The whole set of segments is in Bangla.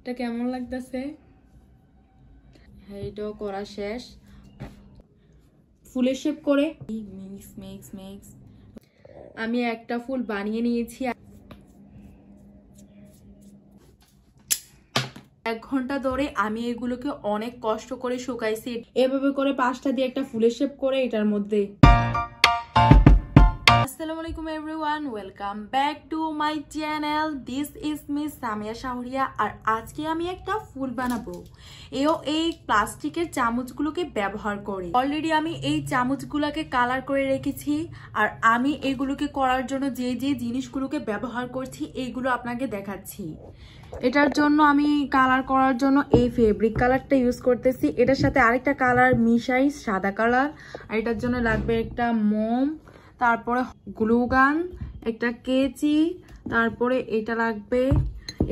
এটা কেমন লাগতেছে? হ্যাঁ, এটাও করা শেষ। ফুলের শেপ করে মিক্স মিক্স মিক্স আমি একটা ফুল বানিয়ে নিয়েছি। 1 ঘন্টা ধরে আমি এগুলোকে অনেক কষ্ট করে শুকাইছি। এভাবে করে 5টা দিয়ে একটা ফুলের শেপ করে এটার মধ্যে। আসসালামু আলাইকুম everyone, welcome back to my channel. This is miss Samia Shahriya. আর আজকে আমি একটা ফুল বানাবো এই প্লাস্টিকের চামচগুলোকে ব্যবহার করে। অলরেডি আমি এই চামচগুলোকে কালার করে রেখেছি। আর আমি এগুলোকে করার জন্য যে যে জিনিসগুলোকে ব্যবহার করছি এইগুলো আপনাকে দেখাচ্ছি। এটার জন্য আমি কালার করার জন্য এই ফেব্রিক কালারটা ইউজ করতেছি। এটার সাথে আরেকটা কালার মিশাই, সাদা কালার। আর এটার জন্য লাগবে একটা মোম, তারপরে গ্লু গান, একটা কেচি, তারপরে এটা লাগবে।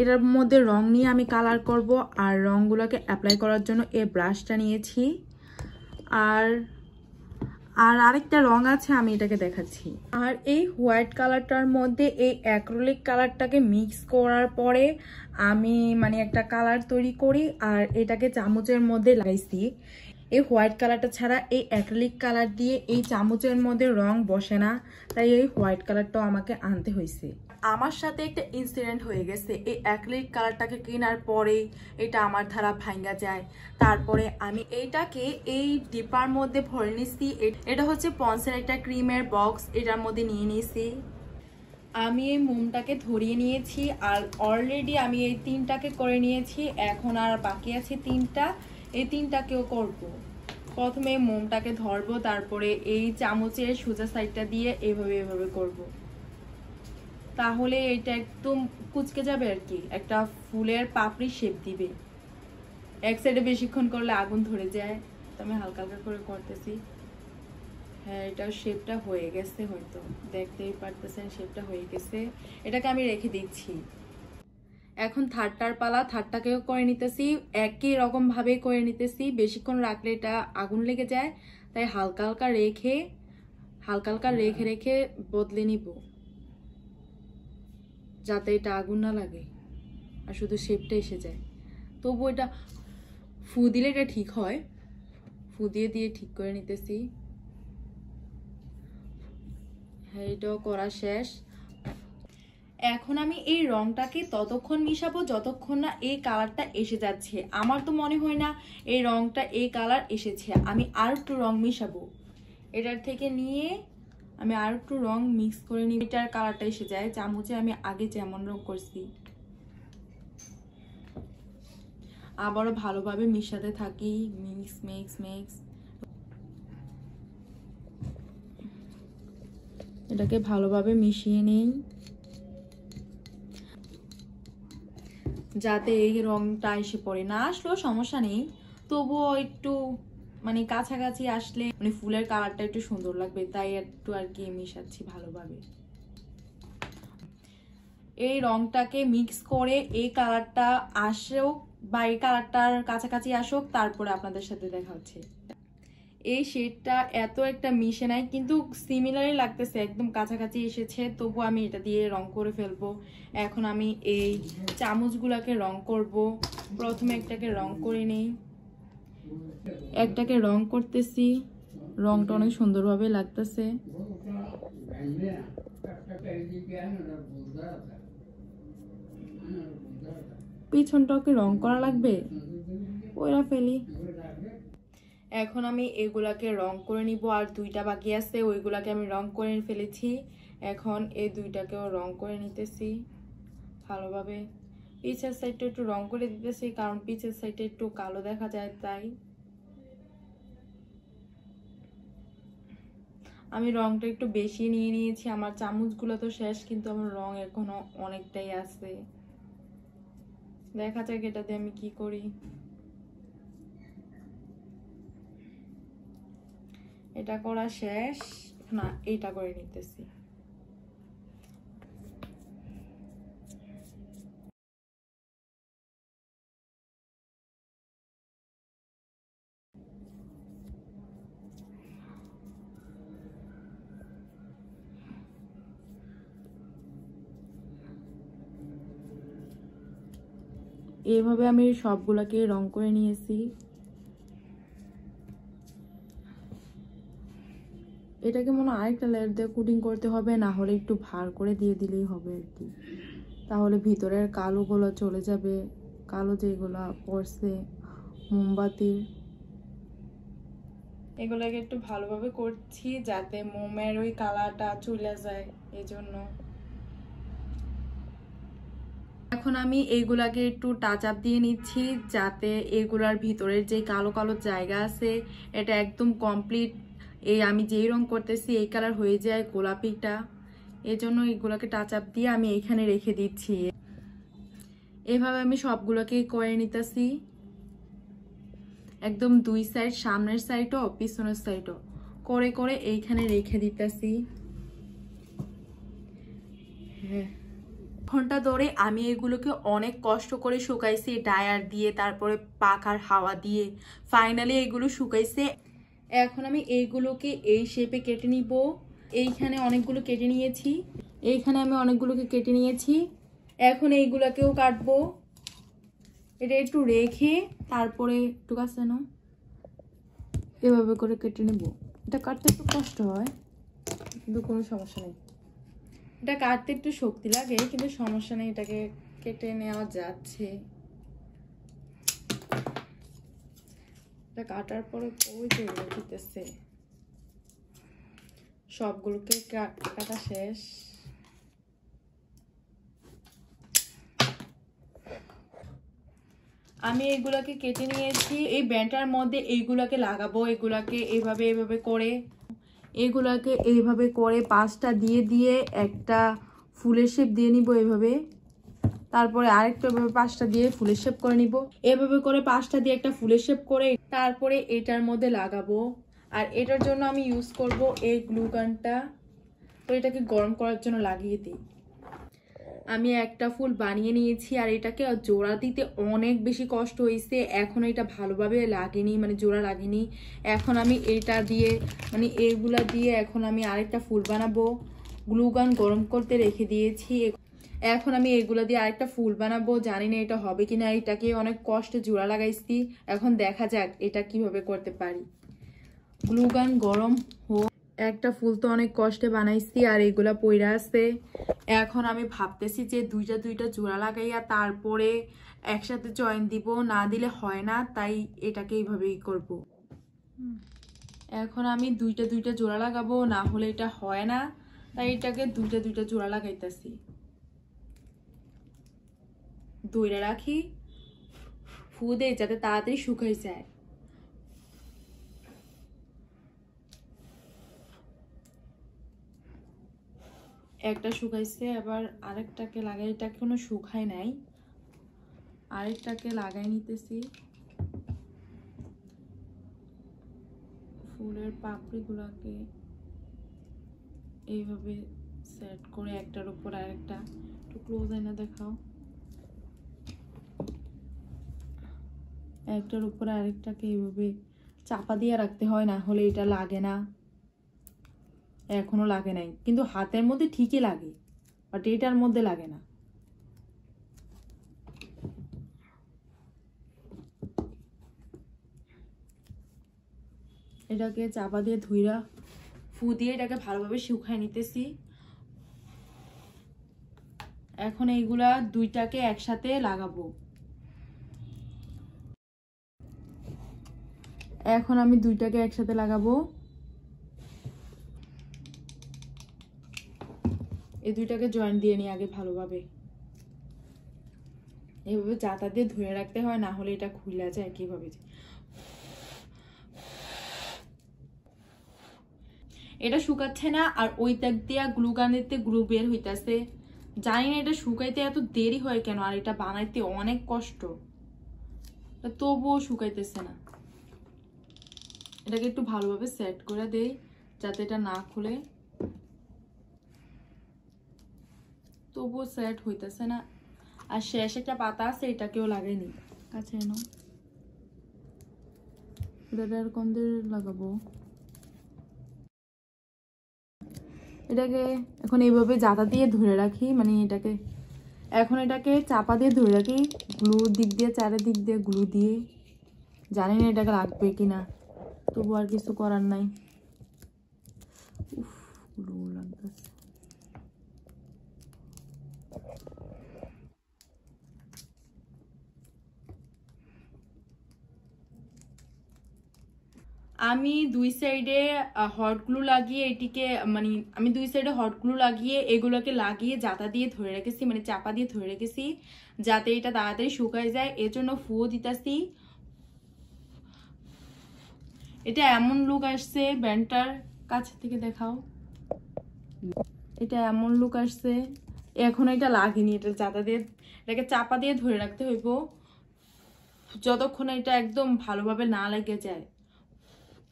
এটার মধ্যে রং নিয়ে আমি কালার করব। আর রংগুলোকে অ্যাপ্লাই করার জন্য এই ব্রাশটা নিয়েছি। আর আরেকটা রং আছে, আমি এটাকে দেখাচ্ছি। আর এই হোয়াইট কালারটার মধ্যে এই অ্যাক্রিলিক কালারটাকে মিক্স করার পরে আমি একটা কালার তৈরি করি। আর এটাকে চামচের মধ্যে লাগাইছি। এই হোয়াইট কালারটা ছাড়া এই অ্যাক্রিলিক কালার দিয়ে এই চামচের মধ্যে রং বসে না, তাই এই হোয়াইট কালারটাও আমাকে আনতে হয়েছে। আমার সাথে একটা ইনসিডেন্ট হয়ে গেছে। এই অ্যাক্রিলিক কালারটাকে কেনার পরে এটা আমার ধারা ভাঙ্গা যায়। তারপরে আমি এইটাকে এই ডিপার মধ্যে ভরে নিছি। এটা হচ্ছে পন্সের একটা ক্রিমের বক্স, এটার মধ্যে নিয়ে নিয়েছি। আমি এই মোমটাকে ধরিয়ে নিয়েছি। আর অলরেডি আমি এই 3টাকে করে নিয়েছি। এখন আর বাকি আছে 3টা। এই 3টাকেও করব। প্রথমে মোমটাকে ধরবো, তারপরে এই চামচের সোজা সাইডটা দিয়ে এভাবে এভাবে করব। তাহলে এটা একদম কুচকে যাবে আর কি, একটা ফুলের পাপড়ি শেপ দিবে। এক সাইডে বেশিক্ষণ করলে আগুন ধরে যায়, তো আমি হালকা হালকা করে করতেছি। হ্যাঁ, এটা শেপটা হয়ে গেছে, হয়তো দেখতেই পারতেছেন শেপটা হয়ে গেছে। এটাকে আমি রেখে দিচ্ছি। এখন থার্ডটার পালা। থার্ডটাকেও করে নিতেছি, একই রকম ভাবে করে নিতেছি। বেশিক্ষণ রাখলে এটা আগুন লেগে যায়, তাই হালকা হালকা রেখে রেখে বদলে নিব, যাতে এটা আগুন না লাগে আর শুধু শেপটা এসে যায়। তবু এটা ফু দিলে এটা ঠিক হয়। ফু দিয়ে দিয়ে ঠিক করে নিতেছি। হ্যাঁ, এটাও করা শেষ। এখন আমি এই রংটাকে ততক্ষণ মিশাবো যতক্ষণ না এই কালারটা এসে যাচ্ছে। আমার তো মনে হয় না এই রংটা এই কালার এসেছে। আমি আর একটু রং মিশাবো। এটার থেকে নিয়ে আমি আর একটু রং মিক্স করে নিই, এটার কালারটা এসে যায়। চামচে আমি আগে যেমন রং করছি আবারও ভালোভাবে মিশাতে থাকি। মিক্স মিক্স মিক্স এটাকে ভালোভাবে মিশিয়ে নেই, যাতে এই রংটা এসে পড়ে। না আসলেও সমস্যা নেই, তবুও একটু কাছাকাছি আসলে ফুলের কালারটা একটু সুন্দর লাগবে, তাই একটু আর কি মিশাচ্ছি ভালোভাবে। এই রংটাকে মিক্স করে এই কালারটা আসুক বা এই কালারটার কাছাকাছি আসুক, তারপরে আপনাদের সাথে দেখা হচ্ছে। এই শেডটা এত একটা মিশে নাই, কিন্তু সিমিলারই লাগতেছে, একদম কাছাকাছি এসেছে। তবু আমি এটা দিয়ে রং করে ফেলবো। এখন আমি এই চামচগুলোকে রং করব। প্রথমে একটাকে রং করে নেই। একটাকে রং করতেছি, রংটা অনেক সুন্দরভাবে লাগতেছে। পিছনটাও কি রং করা লাগবে? ওইরা ফেলি। এখন আমি এগুলাকে রং করে নিব। আর 2টা বাকি আছে, ওইগুলাকে আমি রং করে ফেলেছি। এখন এই 2টাকেও রং করে নিতেছি ভালোভাবে। পিছের সাইডটা একটু রং করে দিতেছি, কারণ পিছের সাইডটা একটু কালো দেখা যায়, তাই আমি রংটা একটু বেশি নিয়ে নিয়েছি। আমার চামচগুলো তো শেষ, কিন্তু আমার রং এখনো অনেকটাই আছে। দেখা যাক এটাতে আমি কি করি। এটা করা শেষ, না এইটা করে নিতেছি। এইভাবে আমি সবগুলোকে রং করে নিয়েছি। এটাকে মনে হয় আরেকটা লেয়ার দিয়ে কোটিং করতে হবে, না হলে একটু ভার করে দিয়ে দিলেই হবে আর কি। তাহলে ভিতরের কালোগুলো চলে যাবে, কালো যেগুলো পড়ছে মোমবাতির। এগুলোকে একটু ভালোভাবে করছি যাতে মোমের ওই কালারটা চলে যায়, এজন্য। এখন আমি এইগুলাকে একটু টাচ আপ দিয়ে নিচ্ছি যাতে এগুলার ভিতরের যে কালো কালো জায়গা আছে এটা একদম কমপ্লিট এই আমি যেই রং করতেছি এই কালার হয়ে যায় গোলাপিটা। এজন্য এগুলোকে টাচ আপ দিয়ে আমি এখানে রেখে দিচ্ছি। এভাবে আমি সবগুলোকে করে নিতেছি, একদম দুই সাইড, সামনের সাইডও পিছনের সাইডও করে করে এইখানে রেখে দিতেছি। হ্যাঁ, ঘন্টা ধরে আমি এগুলোকে অনেক কষ্ট করে শুকাইছি ডায়ার দিয়ে, তারপরে পাখার হাওয়া দিয়ে ফাইনালি এগুলো শুকাইছে। এখন আমি এইগুলোকে এই শেপে কেটে নিব। এইখানে অনেকগুলো কেটে নিয়েছি, এইখানে আমি অনেকগুলোকে কেটে নিয়েছি। এখন এইগুলোকেও কাটবো। এটা একটু রেখে তারপরে একটু কাছে না এভাবে করে কেটে নেব। এটা কাটতে একটু কষ্ট হয় কিন্তু কোনো সমস্যা নেই। এটা কাটতে একটু শক্তি লাগে কিন্তু সমস্যা নেই, এটাকে কেটে নেওয়া যাচ্ছে। এটা কাটার পরে ওই যেগুলো দিতেছে সবগুলোকে কাটা শেষ। আমি এগুলাকে কেটে নিয়েছি। এই ব্যান্ডটার মধ্যে এইগুলাকে লাগাবো, এগুলাকে এইভাবে এইভাবে করে এগুলাকে এইভাবে করে পাঁচটা দিয়ে দিয়ে একটা ফুলের শেপ দিয়ে নিব এইভাবে, তারপরে আরেকটা এভাবে পাঁচটা দিয়ে ফুলের শেপ করে নিব, এভাবে করে পাঁচটা দিয়ে একটা ফুলের শেপ করে তারপরে এটার মধ্যে লাগাবো। আর এটার জন্য আমি ইউজ করব এই গ্লু গানটা। তো এটাকে গরম করার জন্য লাগিয়ে দিই। আমি একটা ফুল বানিয়ে নিয়েছি আর এটাকে জোড়া দিতে অনেক বেশি কষ্ট হয়েছে। এখন এটা ভালোভাবে লাগেনি, মানে জোড়া লাগেনি। এখন আমি এটা দিয়ে মানে এইগুলা দিয়ে এখন আমি আরেকটা ফুল বানাবো। গ্লু গান গরম করতে রেখে দিয়েছি। এখন আমি এগুলা দিয়ে আরেকটা ফুল বানাবো। জানি না এটা হবে কিনা, এটাকে অনেক কষ্টে জোড়া লাগাইছি। এখন দেখা যাক এটা কিভাবে করতে পারি। গ্লু গান গরম হোক। একটা ফুল তো অনেক কষ্টে বানাইছি আর এগুলা পইরা আছে। এখন আমি ভাবতেছি যে দুইটা দুইটা জোড়া লাগাইয়া তারপরে একসাথে জয়েন দিব, না দিলে হয় না, তাই এটাকে এইভাবেই করব। এখন আমি দুইটা দুইটা জোড়া লাগাবো, না হলে এটা হয় না, তাই এটাকে দুইটা দুইটা জোড়া লাগাইতেছি। ধইরা রাখি, ফু দেই যাতে তাড়াতাড়ি শুকাই যায়। একটা শুকাইছে, আবার আরেকটাকে লাগাই। এটা কোনো শুকায় নাই, আরেকটাকে লাগাই নিতেছি। ফুলের পাপড়িগুলোকে এইভাবে সেট করে একটার উপর আরেকটা। একটু ক্লোজ এনে দেখাও। একটার উপর আরেকটাকে এইভাবে চাপা দিয়ে রাখতে হয়, না হলে এটা লাগে না। এখনো লাগে নাই, কিন্তু হাতের মধ্যে ঠিকই লাগে, বাট এটার মধ্যে লাগে না। এটাকে চাপা দিয়ে ধুইরা ফু দিয়ে এটাকে ভালোভাবে শুকায় নিতেছি। এখন এইগুলা দুইটাকে একসাথে লাগাবো। এখন আমি দুইটাকে একসাথে লাগাবো। এই দুইটাকে জয়েন্ট দিয়ে নিই আগে ভালোভাবে। এইভাবে চাতা দিয়ে ধরে রাখতে হয়, না হলে এটা খুলে যায় কিভাবে। এটা শুকাচ্ছে না আর ওই তাক দিয়া গ্লু গানিতে গ্লু বের হইতাছে। জানি না এটা শুকাইতে এত দেরি হয় কেন, আর এটা বানাইতে অনেক কষ্ট, তবুও শুকাইতেছে না। এটাকে একটু ভালোভাবে সেট করে দেই যাতে এটা না খুলে, তবুও সেট হইতেছে না। আর শেষ একটা পাতা আছে, এটাকেও লাগাই নি। কাছে এনো, এটা এরকম দিয়ে লাগাবো। এটাকে এখন এইভাবে জাতা দিয়ে ধরে রাখি, মানে এটাকে এখন এটাকে চাপা দিয়ে ধরে রাখি গ্লু দিক দিয়ে, চারিদিক দিয়ে গ্লু দিয়ে। জানি না এটাকে লাগবে কিনা, তবু আর কিছু করার নাই। গ্লু লাগতেছে। আমি দুই সাইডে হট গ্লু লাগিয়ে এটিকে মানে আমি দুই সাইডে হট গ্লু লাগিয়ে এগুলোকে লাগিয়ে জাতা দিয়ে ধরে রেখেছি, মানে চাপা দিয়ে ধরে রেখেছি যাতে এটা তাড়াতাড়ি শুকায় যায়। এর জন্য ফুও দিতেছি। এটা এমন লুক আসছে, ব্যান্ডটার কাছে থেকে দেখাও। এটা এমন লুক আসছে। এখন এটা লাগেনি, এটা জাতা দিয়ে এটাকে চাপা দিয়ে ধরে রাখতে হইব যতক্ষণ এটা একদম ভালোভাবে না লেগে যায়।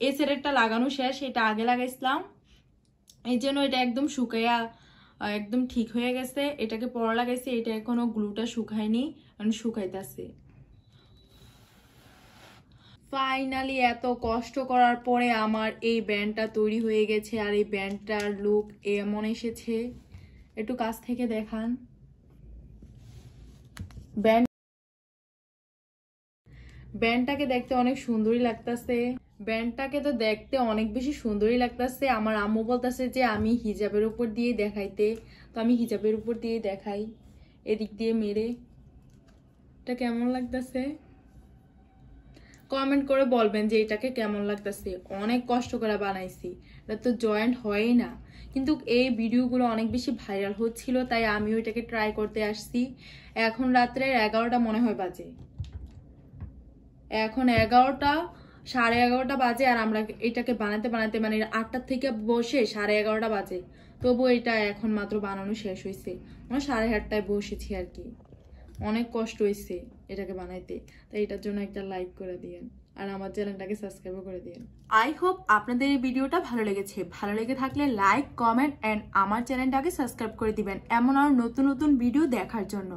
এই সেরেটটা লাগানো শেষ, এটা আগে লাগাইছিলাম, এই জন্য এটা একদম শুকাইয়া একদম ঠিক হয়ে গেছে। এটাকে পরে লাগাইছে, এটা এখনো গ্লুটা শুকায়নি, মানে শুকাইতেছে। ফাইনালি এত কষ্ট করার পরে আমার এই ব্যান্ডটা তৈরি হয়ে গেছে। আর এই ব্যান্ডটার লুক এমন এসেছে, একটু কাছ থেকে দেখান। ব্যান্ডটাকে দেখতে অনেক সুন্দরই লাগতেছে। ব্যান্ডটাকে তো দেখতে অনেক বেশি সুন্দরই লাগতেছে। আমার আম্মু বলতেছে যে আমি হিজাবের উপর দিয়ে দেখাইতে, তো আমি হিজাবের উপর দিয়ে দেখাই এদিক দিয়ে মেরে। এটা কেমন লাগতেছে কমেন্ট করে বলবেন যে এটাকে কেমন লাগতেছে। অনেক কষ্ট করে বানাইছি, এটা তো জয়েন্ট হয়ই না, কিন্তু এই ভিডিওগুলো অনেক বেশি ভাইরাল হচ্ছিল তাই আমিও এটাকে ট্রাই করতে আসছি। এখন রাত্রে 11টা মনে হয় বাজে, এখন 11টা 11:30 বাজে। আর আমরা এটাকে বানাতে বানাতে মানে 8টা থেকে বসে 11:30 বাজে, তবু এটা এখন মাত্র বানানো শেষ হয়েছে। মানে 8:30টায় বসেছি আর কি। অনেক কষ্ট হয়েছে এটাকে বানাইতে, তাই এটার জন্য একটা লাইক করে দিয়েন আর আমার চ্যানেলটাকে সাবস্ক্রাইব করে দিয়েন। আই হোপ আপনাদের এই ভিডিওটা ভালো লেগেছে। ভালো লেগে থাকলে লাইক, কমেন্ট এন্ড আমার চ্যানেলটাকে সাবস্ক্রাইব করে দিবেন এমন আর নতুন নতুন ভিডিও দেখার জন্য।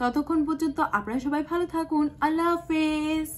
ততক্ষণ পর্যন্ত আপনারা সবাই ভালো থাকুন। আল্লাহ হাফেজ।